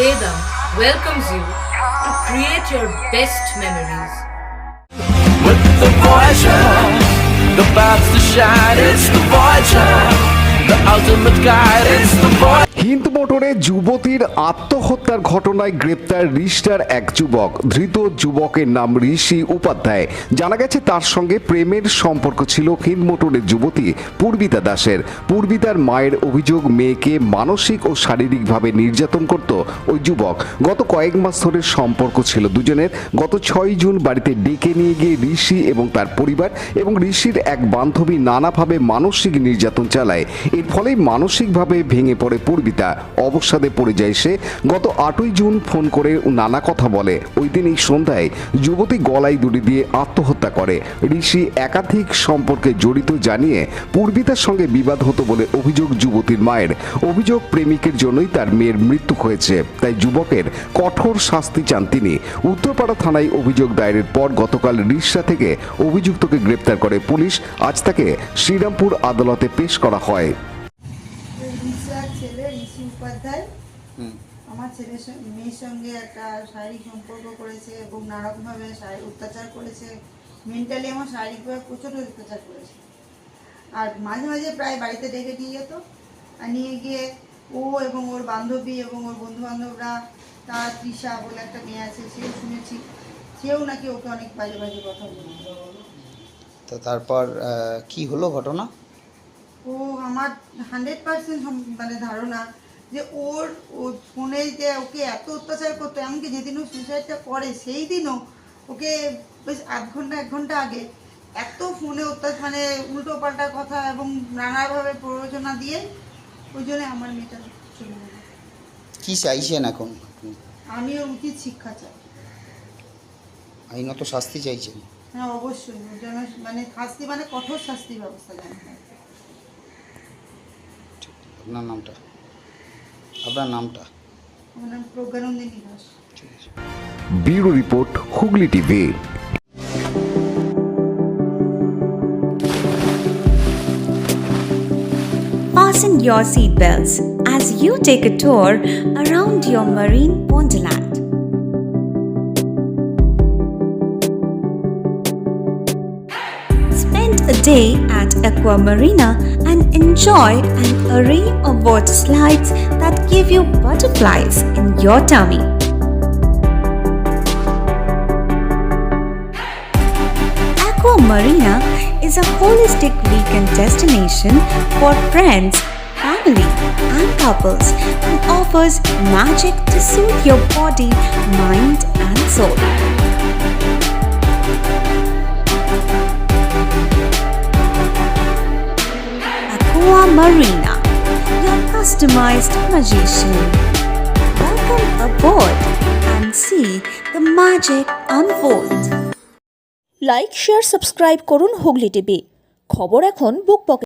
Vedam welcomes you to create your best memories. With the Voyager, the paths to shine, it's the Voyager, the ultimate guide, it's the Voyager. Hind মোটরে যুবতীর আত্মহত্যার ঘটনায় গ্রেপ্তার রিষ্টার এক যুবক। ধৃত যুবকের নাম ঋষি উপাধ্যায়। জানা গেছে তার সঙ্গে প্রেমের সম্পর্ক ছিল হিন্দ মোটরের যুবতী পূর্বিতা দাসের। পূর্বিতার মায়ের অভিযোগ, মেয়েকে মানসিক ও শারীরিকভাবে নির্যাতন করত ওই যুবক। গত কয়েক মাস ধরে সম্পর্ক ছিল দুজনের। গত 6 জুন বাড়িতে ডেকে নিয়ে গিয়ে ঋষি এবং তার পরিবার এবং ঋষির এক বান্ধবী নানাভাবে মানসিক নির্যাতন চালায়। এর ফলে মানসিকভাবে ভেঙে পড়ে পূর্বিতা। অবসাদে পড়ে যায় সে। গত 8ই জুন ফোন করে নানা কথা বলে। ওই দিন এই সন্ধ্যায় যুবতী গলায় দড়ি দিয়ে আত্মহত্যা করে। ঋষি একাধিক সম্পর্কে জড়িত জানিয়ে পূর্বিতার সঙ্গে বিবাদ হতো বলে অভিযোগ যুবতীর মায়ের। অভিযোগ, প্রেমিকের জন্যই তার মেয়ের মৃত্যু হয়েছে, তাই যুবকের কঠোর শাস্তি চান তিনি। উত্তরপাড়া থানায় অভিযোগ দায়েরের পর গতকাল রিষ্টা থেকে অভিযুক্তকে গ্রেপ্তার করে পুলিশ। আজ তাকে শ্রীরামপুর আদালতে পেশ করা হয়। ছেলে ঋষি উপাধ্যায় আমার মেয়ের সঙ্গে একটা শারীরিক সম্পর্ক করেছে এবং নানারকমভাবে অত্যাচার করেছে। মেন্টালি এবং শারীরিকভাবে প্রচুর অত্যাচার করেছে। আর মাঝে মাঝে প্রায় বাড়িতে ডেকে নিয়ে যেত। আর নিয়ে গিয়ে ও এবং ওর বান্ধবী এবং ওর বন্ধু বান্ধবরা, তার তৃষা বলে একটা মেয়ে আছে, সেও শুনেছি, সেও নাকি ওকে অনেক বাজে বাজে কথা বলে। তো তারপর কি হলো ঘটনা? ও আমার 100% মানে ধারণা যে ওর ফোনে যে ওকে এত অত্যাচার করতো, এমনকি যেদিন ও সুইসাইডটা করে সেই দিনও ওকে বেশ আধ ঘন্টা 1 ঘন্টা আগে এত ফোনে অত্যাচার, মানে উল্টো পাল্টা কথা এবং নানাভাবে প্ররোচনা দিয়ে ওই জন্য আমার মেয়েটা চলে গেল। কি চাইছেন এখন? আমি ওর উচিত শিক্ষা চাই। আইনত শাস্তি চাইছেন? হ্যাঁ, অবশ্যই। ওর জন্য মানে শাস্তি, মানে কঠোর শাস্তির ব্যবস্থা জানি। আপনার নামটা? আপনার নামটা? আমার নাম প্রজ্ঞানন্দিনী দাস। ঠিক আছে। Bureau report, Hooghly TV. Fasten your seatbelts as you take a tour around your marine wonderland. Spend a day at Aqua Marina and enjoy an array of water slides that give you butterflies in your tummy. Aqua Marina is a holistic weekend destination for friends, family, and couples and offers magic to soothe your body, mind, and soul. Aqua Marina, your customized magician. Welcome aboard and see the magic unfold. Like, share, subscribe করুন Hooghly TV. খবর এখন বুক পকেটে।